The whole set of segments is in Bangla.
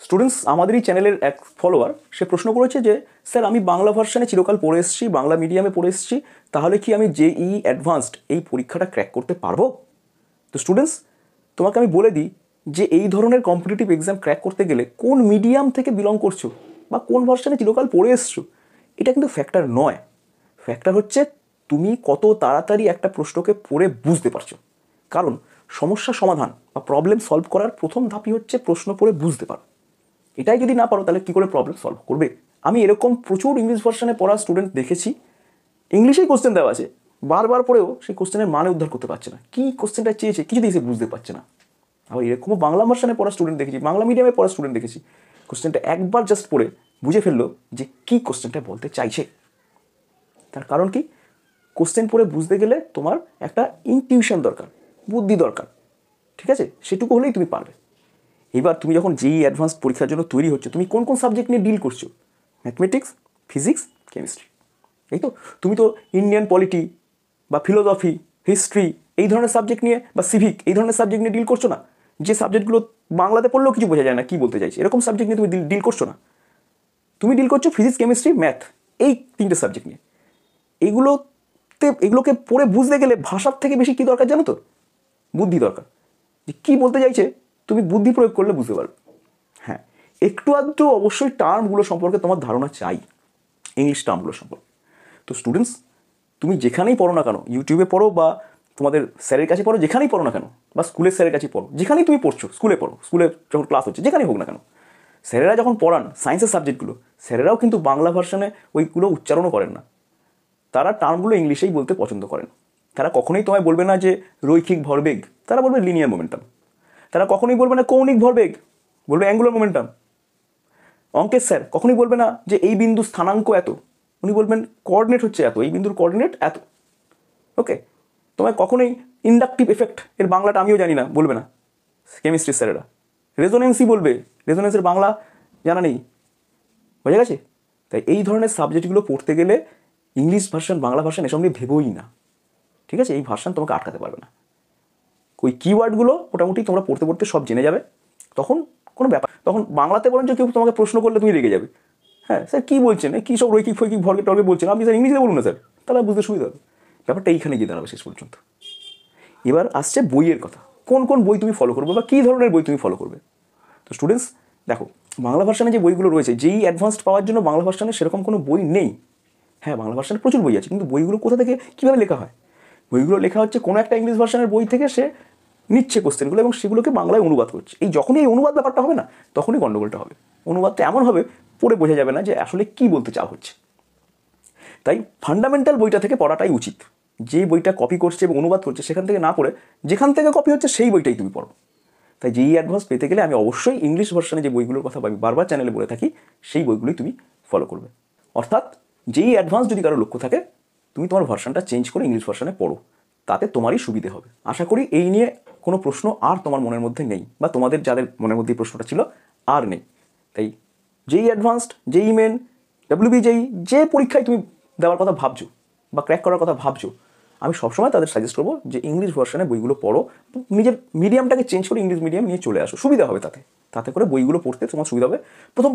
স্টুডেন্টস আমাদের এই চ্যানেলের এক ফলোয়ার সে প্রশ্ন করেছে যে স্যার আমি বাংলা ভার্সানে চিরকাল পড়ে এসেছি, বাংলা মিডিয়ামে পড়ে এসেছি, তাহলে কি আমি জেই অ্যাডভান্সড এই পরীক্ষাটা ক্র্যাক করতে পারবো? তো স্টুডেন্টস তোমাকে আমি বলে দিই যে এই ধরনের কম্পিটিটিভ এক্সাম ক্র্যাক করতে গেলে কোন মিডিয়াম থেকে বিলং করছো বা কোন ভার্সানে চিরকাল পড়ে এসছো এটা কিন্তু ফ্যাক্টর নয়। ফ্যাক্টর হচ্ছে তুমি কত তাড়াতাড়ি একটা প্রশ্নকে পড়ে বুঝতে পারছো। কারণ সমস্যা সমাধান বা প্রবলেম সলভ করার প্রথম ধাপই হচ্ছে প্রশ্ন পড়ে বুঝতে পারো। এটাই যদি না পারো তাহলে কী করে প্রবলেম সলভ করবে? আমি এরকম প্রচুর ইংলিশ ভার্সানে পড়া স্টুডেন্ট দেখেছি, ইংলিশেই কোশ্চেন দেওয়া আছে, বারবার পড়েও সেই কোশ্চেনের মানে উদ্ধার করতে পারছে না, কী কোশ্চেনটা চেয়েছে কিছুতেই সে বুঝতে পারছে না। আবার এরকমও বাংলা ভার্সানে পড়া স্টুডেন্ট দেখেছি, বাংলা মিডিয়ামে পড়া স্টুডেন্ট দেখেছি, কোশ্চেনটা একবার জাস্ট পড়ে বুঝে ফেললো যে কী কোশ্চেনটা বলতে চাইছে। তার কারণ কি? কোশ্চেন পড়ে বুঝতে গেলে তোমার একটা ইনটিউশন দরকার, বুদ্ধি দরকার, ঠিক আছে? সেটুকু হলেই তুমি পারবে। এবার তুমি যখন জেই অ্যাডভান্স পরীক্ষার জন্য তৈরি হচ্ছে, তুমি কোন কোন সাবজেক্ট নিয়ে ডিল করছো? ম্যাথমেটিক্স, ফিজিক্স, কেমিস্ট্রি, এই তো। তুমি তো ইন্ডিয়ান পলিটি বা ফিলোসফি, হিস্ট্রি এই ধরনের সাবজেক্ট নিয়ে বা সিভিক এই ধরনের সাবজেক্ট নিয়ে ডিল করছো না, যে সাবজেক্টগুলো বাংলাতে পড়লেও কিছু বোঝা যায় না কী বলতে চাইছে, এরকম সাবজেক্ট নিয়ে তুমি ডিল করছো না। তুমি ডিল করছো ফিজিক্স, কেমিস্ট্রি, ম্যাথ, এই তিনটে সাবজেক্ট নিয়ে। এগুলোকে পড়ে বুঝতে গেলে ভাষার থেকে বেশি কী দরকার জানো তো? বুদ্ধি দরকার। যে কী বলতে চাইছে তুমি বুদ্ধি প্রয়োগ করলে বুঝতে পারবে। হ্যাঁ, একটু আধটু অবশ্যই টার্মগুলো সম্পর্কে তোমার ধারণা চাই, ইংলিশ টার্মগুলো সম্পর্কে। তো স্টুডেন্টস তুমি যেখানেই পড়ো না কেন, ইউটিউবে পড়ো বা তোমাদের স্যারের কাছে পড়ো, যেখানেই পড়ো না কেন, বা স্কুলের স্যারের কাছে পড়ো, যেখানেই তুমি পড়ছো, স্কুলে পড়ো, স্কুলে যখন ক্লাস হচ্ছে যেখানেই হোক না কেন, স্যারেরা যখন পড়ান সায়েন্সের সাবজেক্টগুলো, স্যারেরাও কিন্তু বাংলা ভার্সানে ওইগুলো উচ্চারণও করেন না। তারা টার্মগুলো ইংলিশেই বলতে পছন্দ করেন। তারা কখনোই তোমায় বলবে না যে রৈখিক ভরবেগ, তারা বলবে লিনিয়ার মোমেন্টাম। তারা কখনোই বলবে না কৌণিক ভরবেগ, বলবে অ্যাঙ্গুলার মোমেন্টাম। অঙ্কের স্যার কখনোই বলবে না যে এই বিন্দু স্থানাঙ্ক এত, উনি বলবেন কোঅর্ডিনেট হচ্ছে এত, এই বিন্দুর কোঅর্ডিনেট এত। ওকে, তোমায় কখনোই ইন্ডাকটিভ এফেক্ট এর বাংলাটা আমিও জানি না বলবে না কেমিস্ট্রি স্যারেরা। রেজোনেন্সই বলবে, রেজোনেন্সের বাংলা জানা নেই। বোঝা গেছে? তাই এই ধরনের সাবজেক্টগুলো পড়তে গেলে ইংলিশ ভার্সান, বাংলা ভার্সান এসব নিয়ে ভেবোই না, ঠিক আছে? এই ভার্সান তোমাকে আটকাতে পারবে না। ওই কিওয়ার্ডগুলো মোটামুটি তোমরা পড়তে পড়তে সব জেনে যাবে, তখন কোনো ব্যাপার। তখন বাংলাতে বরঞ্চ কেউ তোমাকে প্রশ্ন করলে তুমি রেগে যাবে, হ্যাঁ স্যার কী বলছেন, কী সব রৈখিক ফৈকিক ভর্গে টর্গে বলছেন আপনি, স্যার ইংলিশে বলুন না স্যার, তাহলে বুঝতে সুবিধা হবে। ব্যাপারটা এইখানে গিয়ে দাঁড়াবে শেষ পর্যন্ত। এবার আসছে বইয়ের কথা, কোন কোন বই তুমি ফলো করবে বা কী ধরনের বই তুমি ফলো করবে। তো স্টুডেন্টস দেখো, বাংলা ভার্সানে যে বইগুলো রয়েছে, যেই অ্যাডভান্সড পাওয়ার জন্য বাংলা ভার্সানে সেরকম কোনো বই নেই। হ্যাঁ, বাংলা ভার্সানে প্রচুর বই আছে, কিন্তু বইগুলো কোথা থেকে কীভাবে লেখা হয়? বইগুলো লেখা হচ্ছে কোনো একটা ইংলিশ ভার্সানের বই থেকে সে নিচ্ছে কোশ্চেনগুলো এবং সেগুলোকে বাংলায় অনুবাদ করছে। যখনই এই অনুবাদ ব্যাপারটা হবে না, তখনই গণ্ডগোলটা হবে। অনুবাদটা এমন হবে পড়ে বোঝা যাবে না যে আসলে কী বলতে চাওয়া হচ্ছে। তাই ফান্ডামেন্টাল বইটা থেকে পড়াটাই উচিত। যে বইটা কপি করছে এবং অনুবাদ করছে সেখান থেকে না পড়ে যেখান থেকে কপি হচ্ছে সেই বইটাই তুমি পড়ো। তাই যেই অ্যাডভান্স পেতে গেলে আমি অবশ্যই ইংলিশ ভার্সানে যে বইগুলোর কথা আমি বারবার চ্যানেলে বলে থাকি সেই বইগুলোই তুমি ফলো করবে। অর্থাৎ যেই অ্যাডভান্স যদি কারো লক্ষ্য থাকে, তুমি তোমার ভার্সানটা চেঞ্জ করে ইংলিশ ভার্সানে পড়ো, তাতে তোমারই সুবিধে হবে। আশা করি এই নিয়ে কোনো প্রশ্ন আর তোমার মনের মধ্যে নেই, বা তোমাদের যাদের মনের মধ্যে এই প্রশ্নটা ছিল আর নেই। তাই যেই অ্যাডভান্সড, যেই মেন, ডাব্লিউবি যেই, যে পরীক্ষায় তুমি দেওয়ার কথা ভাবছো বা ক্র্যাক করার কথা ভাবছো, আমি সবসময় তাদের সাজেস্ট করবো যে ইংলিশ ভার্সানে বইগুলো পড়ো, নিজের মিডিয়ামটাকে চেঞ্জ করে ইংলিশ মিডিয়াম নিয়ে চলে আসো, সুবিধা হবে তাতে করে বইগুলো পড়তে তোমার সুবিধা হবে।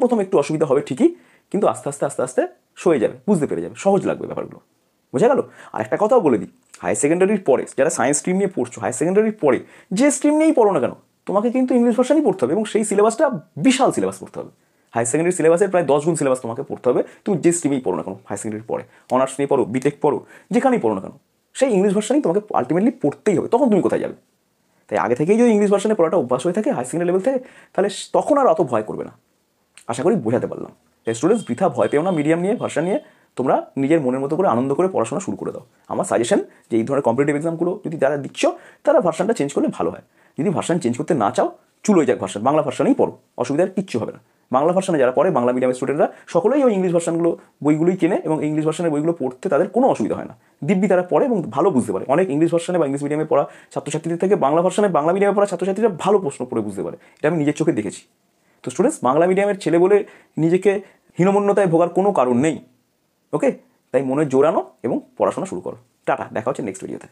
প্রথম একটু অসুবিধা হবে ঠিকই, কিন্তু আস্তে আস্তে সয়ে যাবে, বুঝতে পেরে যাবে, সহজ লাগবে ব্যাপারগুলো। বোঝা গেল? আর একটা কথাও বলে দিই, হায়ার সেকেন্ডারির পরে যারা সায়েন্স স্ট্রিম নিয়ে পড়ছো, হায়ার সেকেন্ডারির পরে যে স্ট্রিম নিয়েই পড়ো না কেন, তোমাকে কিন্তু ইংলিশ ভার্সানই পড়তে হবে এবং সেই সিলেবাসটা বিশাল সিলেবাস পড়তে হবে। হায়ার সেকেন্ডারি সিলেবাসের প্রায় 10 গুণ সিলেবাস তোমাকে পড়তে হবে, তুমি যে স্ট্রিমেই পড়ো না কেন। হায়ার সেকেন্ডারির পরে অনার্স নিয়ে পড়ো, বিটেক পড়ো, যেখানেই পড়ো না কেন, সেই ইংলিশ ভার্সানই তোমাকে আলটিমেটলি পড়তেই হবে। তখন তুমি কোথায় যাবে? তাই আগে থেকেই যদি ইংলিশ ভার্সানে পড়াটা অভ্যাস হয়ে থাকে হায়ার সেকেন্ডারি লেভেল থেকে, তাহলে তখন আর অত ভয় করবে না। আশা করি বোঝাতে পারলাম। তাই স্টুডেন্টস বৃথা ভয় পেও না, মিডিয়াম নিয়ে, ভার্সান নিয়ে তোমরা নিজের মনের মতো করে আনন্দ করে পড়াশোনা শুরু করে দাও। আমার সাজেশন যে এই ধরনের কম্পিটিটিভ এক্সামগুলো যদি যারা দিচ্ছ তারা ভার্সানটা চেঞ্জ করলে ভালো হয়। যদি ভার্সান চেঞ্জ করতে না চাও, চুলোই যাক ভার্সান, বাংলা ভার্সানেই পড়ো, অসুবিধার কিচ্ছু হবে না। বাংলা ভার্সানে যারা পড়ে, বাংলা মিডিয়ামের স্টুডেন্টরা সকলেই ওই ইংলিশ ভার্সানগুলো বইগুলোই কেনে এবং ইংলিশ ভার্সানের বইগুলো পড়তে তাদের কোনো অসুবিধা হয় না। দিব্যি তারা পড়ে এবং ভালো বুঝতে পারে। অনেক ইংলিশ ভার্সানে বা ইংলিশ মিডিয়ামে পড়া ছাত্রছাত্রীদের থেকে বাংলা ভার্সানে, বাংলা মিডিয়ামে পড়া ছাত্রছাত্রীরা ভালো প্রশ্ন পড়ে বুঝতে পারে। এটা আমি নিজের চোখে দেখেছি। তো স্টুডেন্টস, বাংলা মিডিয়ামের ছেলে বলে নিজেকে হীনমন্যতায় ভোগার কোনো কারণ নেই। ওকে, তাই মনে জোরানো এবং পড়াশোনা শুরু করো। টাটা, দেখা হচ্ছে নেক্সট ভিডিওতে।